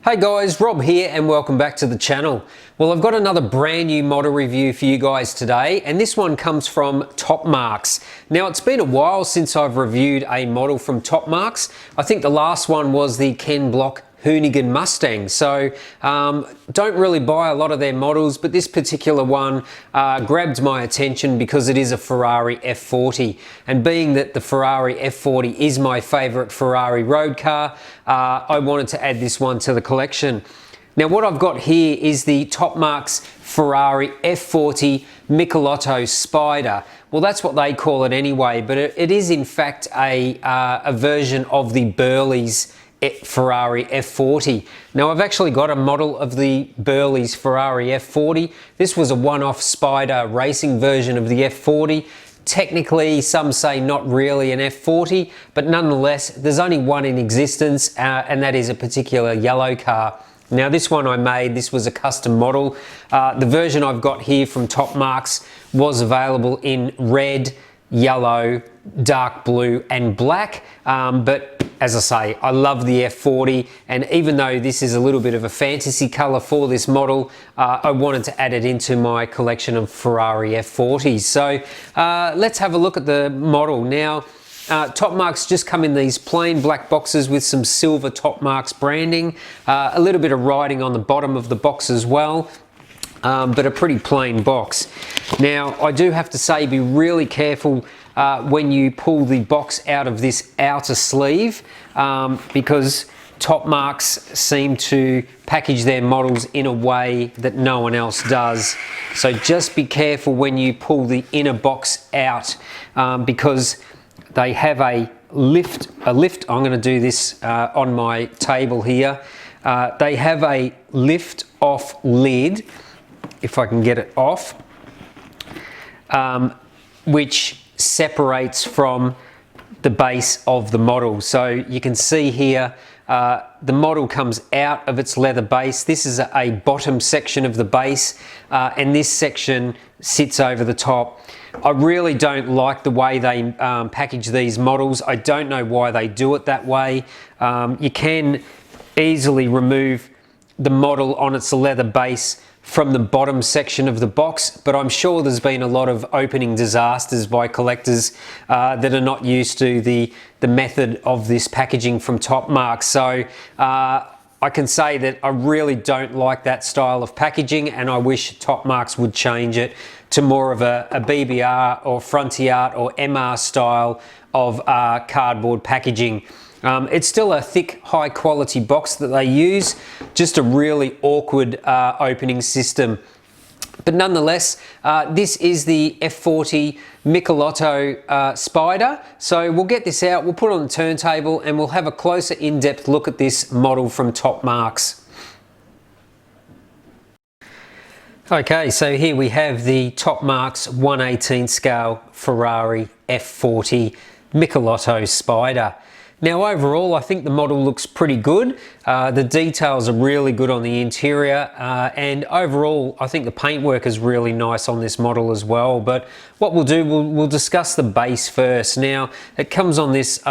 Hey guys, Rob here and welcome back to the channel. Well, I've got another brand new model review for you guys today, and this one comes from Top Marques. Now, it's been a while since I've reviewed a model from Top Marques. I think the last one was the Ken Block Hoonigan Mustang. So don't really buy a lot of their models, but this particular one grabbed my attention because it is a Ferrari F40, and being that the Ferrari F40 is my favorite Ferrari road car, I wanted to add this one to the collection. Now, what I've got here is the Top Marques Ferrari F40 Michelotto Spider. Well, that's what they call it anyway, but it is in fact a version of the Burley's Ferrari F40. Now, I've actually got a model of the Burley's Ferrari F40. This was a one-off Spider racing version of the F40. Technically, some say not really an F40, but nonetheless, there's only one in existence, and that is a particular yellow car. Now, this one I made, this was a custom model. The version I've got here from Top Marques was available in red, yellow, dark blue and black, but as I say, I love the F40, and even though this is a little bit of a fantasy colour for this model, I wanted to add it into my collection of Ferrari F40s. So let's have a look at the model. Now, Top Marques just come in these plain black boxes with some silver Top Marques branding, a little bit of writing on the bottom of the box as well. But a pretty plain box. Now, I do have to say, be really careful when you pull the box out of this outer sleeve, because Top Marques seem to package their models in a way that no one else does. So just be careful when you pull the inner box out, because they have a lift. I'm going to do this on my table here. They have a lift off lid, if I can get it off, which separates from the base of the model. So you can see here, the model comes out of its leather base. This is a bottom section of the base, and this section sits over the top. I really don't like the way they package these models. I don't know why they do it that way. You can easily remove the model on its leather base from the bottom section of the box, but I'm sure there's been a lot of opening disasters by collectors that are not used to the method of this packaging from Top Marques. So I can say that I really don't like that style of packaging, and I wish Top Marques would change it to more of a BBR or Frontier or MR style of cardboard packaging. It's still a thick, high quality box that they use, just a really awkward opening system. But nonetheless, this is the F40 Michelotto Spider. So we'll get this out, we'll put it on the turntable, and we'll have a closer in-depth look at this model from Top Marques. Okay, so here we have the Top Marques 1/18 scale Ferrari F40 Michelotto Spider. Now, overall, I think the model looks pretty good. The details are really good on the interior, and overall, I think the paintwork is really nice on this model as well. But what we'll do, we'll discuss the base first. Now, it comes on this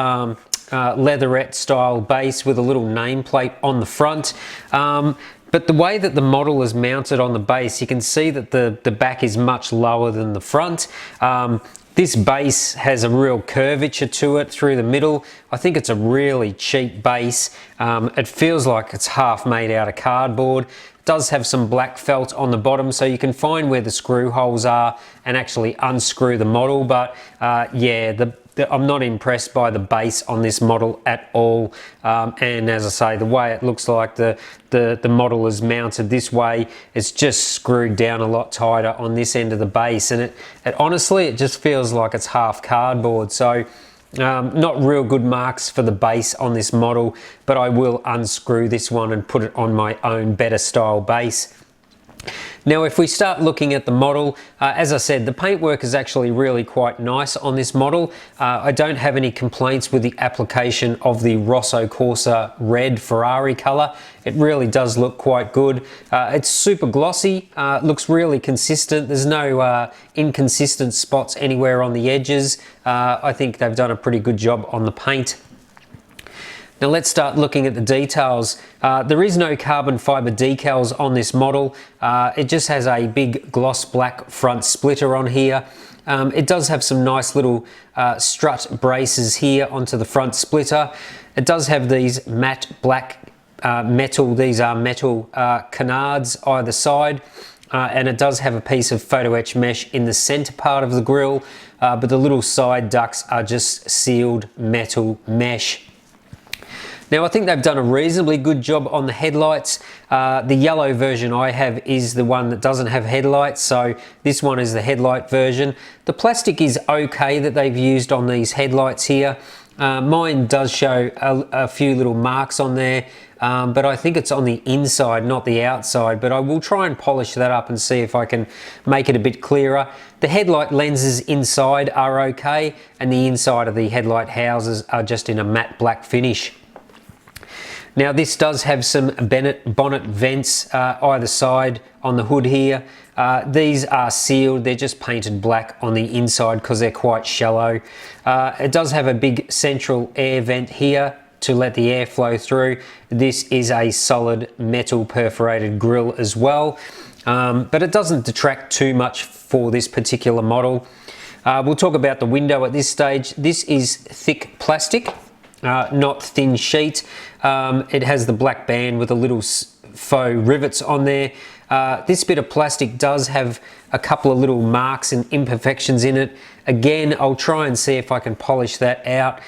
leatherette style base with a little nameplate on the front. But the way that the model is mounted on the base, you can see that the back is much lower than the front. This base has a real curvature to it through the middle. I think it's a really cheap base. It feels like it's half made out of cardboard. It does have some black felt on the bottom, so you can find where the screw holes are and actually unscrew the model. But yeah, I'm not impressed by the base on this model at all. And as I say, the way it looks like the model is mounted this way, it's just screwed down a lot tighter on this end of the base. And it honestly, it just feels like it's half cardboard. So not real good marks for the base on this model, but I will unscrew this one and put it on my own better style base. Now, if we start looking at the model, as I said, the paintwork is actually really quite nice on this model. I don't have any complaints with the application of the Rosso Corsa red Ferrari colour. It really does look quite good. It's super glossy, looks really consistent. There's no inconsistent spots anywhere on the edges. I think they've done a pretty good job on the paint. Now let's start looking at the details. There is no carbon fibre decals on this model. It just has a big gloss black front splitter on here. It does have some nice little strut braces here onto the front splitter. It does have these matte black these are metal canards either side. And it does have a piece of photo etch mesh in the center part of the grille, but the little side ducts are just sealed metal mesh. Now I think they've done a reasonably good job on the headlights. The yellow version I have is the one that doesn't have headlights, so this one is the headlight version. The plastic is okay that they've used on these headlights here. Mine does show a few little marks on there, but I think it's on the inside, not the outside, but I will try and polish that up and see if I can make it a bit clearer. The headlight lenses inside are okay, and the inside of the headlight houses are just in a matte black finish. Now this does have some bonnet vents either side on the hood here. These are sealed, they're just painted black on the inside because they're quite shallow. It does have a big central air vent here to let the air flow through. This is a solid metal perforated grille as well, but it doesn't detract too much for this particular model. We'll talk about the window at this stage. This is thick plastic, not thin sheet. It has the black band with a little faux rivets on there. This bit of plastic does have a couple of little marks and imperfections in it. Again, I'll try and see if I can polish that out.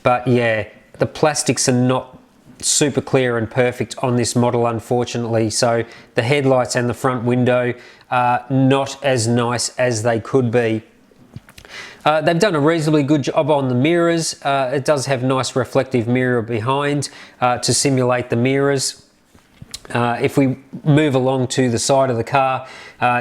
But yeah, the plastics are not super clear and perfect on this model, unfortunately. So the headlights and the front window are not as nice as they could be. They've done a reasonably good job on the mirrors. It does have nice reflective mirror behind to simulate the mirrors. If we move along to the side of the car,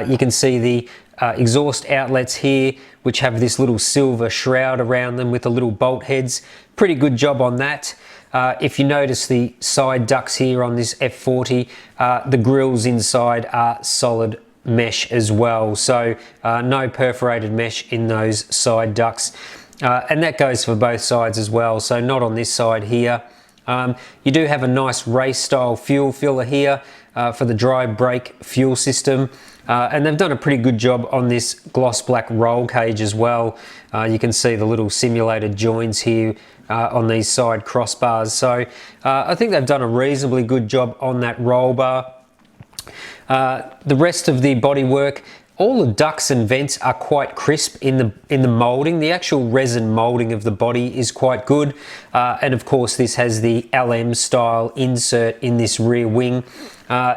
you can see the exhaust outlets here, which have this little silver shroud around them with the little bolt heads. Pretty good job on that. If you notice the side ducts here on this F40, the grills inside are solid mesh as well, so no perforated mesh in those side ducts, and that goes for both sides as well, so not on this side here. You do have a nice race style fuel filler here for the dry brake fuel system, and they've done a pretty good job on this gloss black roll cage as well. You can see the little simulated joins here on these side crossbars, so I think they've done a reasonably good job on that roll bar. The rest of the bodywork, all the ducts and vents are quite crisp in the moulding. The actual resin moulding of the body is quite good, and of course this has the LM style insert in this rear wing.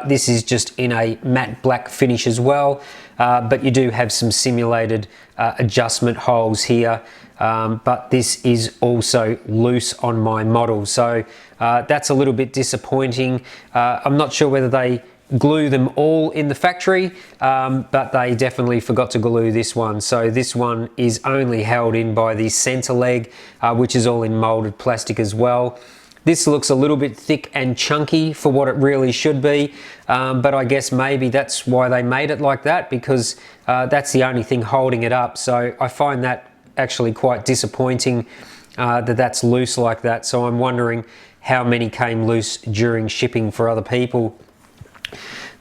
This is just in a matte black finish as well, but you do have some simulated adjustment holes here, but this is also loose on my model, so that's a little bit disappointing. I'm not sure whether they glue them all in the factory, but they definitely forgot to glue this one, so this one is only held in by the center leg, which is all in molded plastic as well. This looks a little bit thick and chunky for what it really should be, but I guess maybe that's why they made it like that, because that's the only thing holding it up. So I find that actually quite disappointing, that that's loose like that. So I'm wondering how many came loose during shipping for other people.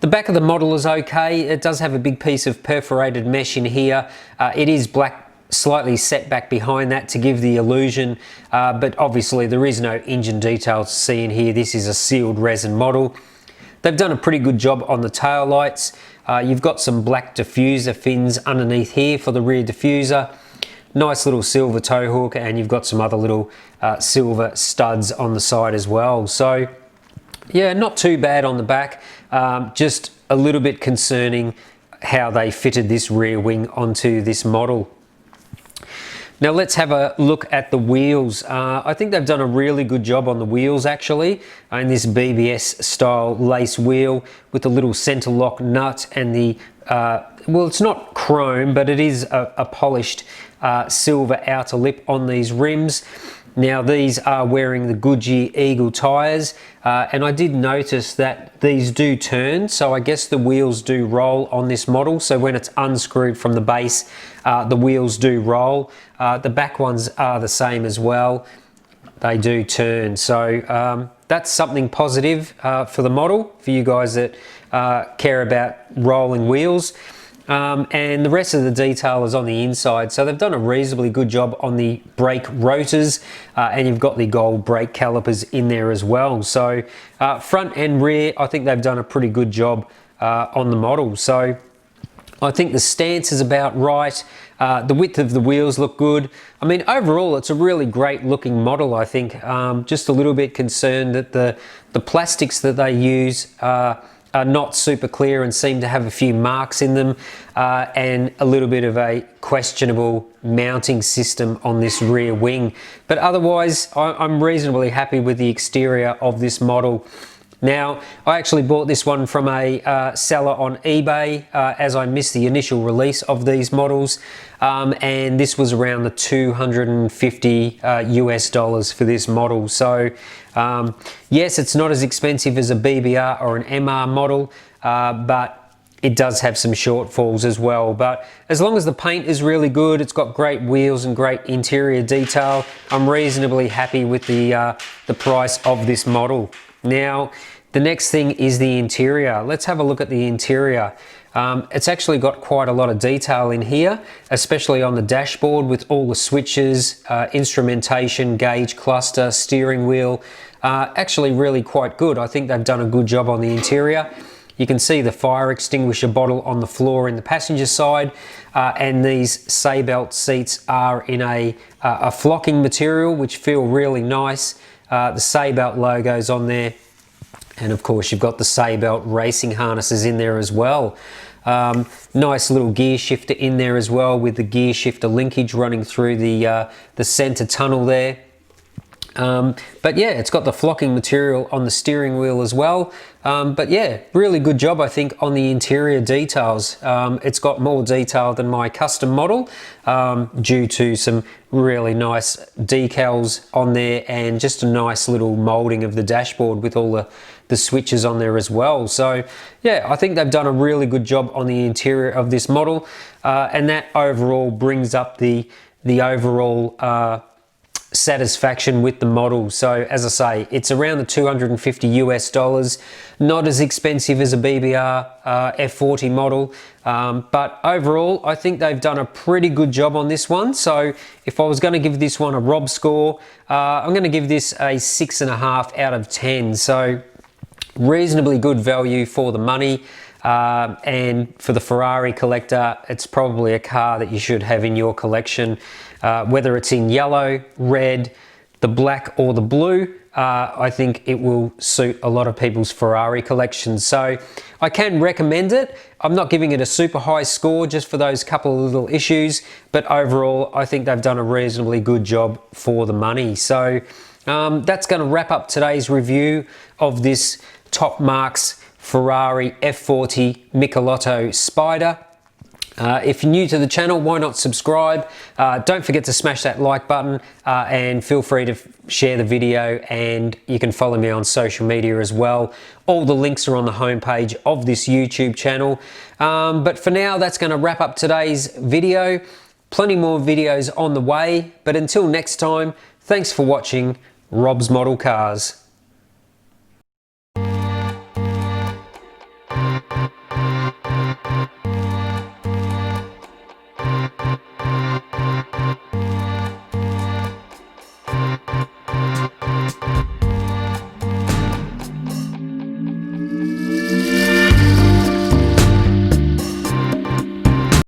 The back of the model is okay. It does have a big piece of perforated mesh in here. It is black, slightly set back behind that to give the illusion, but obviously there is no engine details to see in here. This is a sealed resin model. They've done a pretty good job on the tail lights. You've got some black diffuser fins underneath here for the rear diffuser. Nice little silver tow hook, and you've got some other little silver studs on the side as well. So yeah, not too bad on the back, just a little bit concerning how they fitted this rear wing onto this model. Now let's have a look at the wheels. I think they've done a really good job on the wheels actually, in this BBS style lace wheel with the little center lock nut and the, well, it's not chrome, but it is a polished silver outer lip on these rims. Now these are wearing the Goodyear Eagle tyres, and I did notice that these do turn, so I guess the wheels do roll on this model. So when it's unscrewed from the base, the wheels do roll. The back ones are the same as well. they do turn. So that's something positive for the model, for you guys that care about rolling wheels. And the rest of the detail is on the inside, so they've done a reasonably good job on the brake rotors, and you've got the gold brake calipers in there as well. So front and rear, I think they've done a pretty good job on the model. So I think the stance is about right. The width of the wheels look good. I mean, overall, it's a really great looking model, I think. Just a little bit concerned that the plastics that they use are not super clear and seem to have a few marks in them, and a little bit of a questionable mounting system on this rear wing. But otherwise, I'm reasonably happy with the exterior of this model. Now, I actually bought this one from a seller on eBay as I missed the initial release of these models, and this was around the $250 US for this model. So yes, it's not as expensive as a BBR or an MR model, but it does have some shortfalls as well. But as long as the paint is really good, it's got great wheels and great interior detail, I'm reasonably happy with the price of this model. Now, the next thing is the interior. Let's have a look at the interior. It's actually got quite a lot of detail in here, especially on the dashboard with all the switches, instrumentation, gauge cluster, steering wheel. Actually really quite good. I think they've done a good job on the interior. You can see the fire extinguisher bottle on the floor in the passenger side, and these Seatbelt seats are in a flocking material, which feel really nice. The Seatbelt logo's on there. And of course, you've got the Seatbelt racing harnesses in there as well. Nice little gear shifter in there as well, with the gear shifter linkage running through the center tunnel there. But yeah, it's got the flocking material on the steering wheel as well. But yeah, really good job, I think, on the interior details. It's got more detail than my custom model, due to some really nice decals on there and just a nice little molding of the dashboard with all the switches on there as well. So yeah, I think they've done a really good job on the interior of this model, and that overall brings up the overall satisfaction with the model. So as I say, it's around the $250 US, not as expensive as a BBR F40 model, but overall I think they've done a pretty good job on this one. So if I was going to give this one a Rob score, I'm going to give this a 6.5 out of 10. So reasonably good value for the money. And for the Ferrari collector, it's probably a car that you should have in your collection, whether it's in yellow, red, the black or the blue. I think it will suit a lot of people's Ferrari collections. So I can recommend it. I'm not giving it a super high score just for those couple of little issues, but overall I think they've done a reasonably good job for the money. So that's going to wrap up today's review of this Top Marques Ferrari F40 Michelotto Spider. If you're new to the channel, why not subscribe? Don't forget to smash that like button, and feel free to share the video, and you can follow me on social media as well. All the links are on the homepage of this YouTube channel. But for now, that's going to wrap up today's video. Plenty more videos on the way, but until next time, thanks for watching Rob's Model Cars.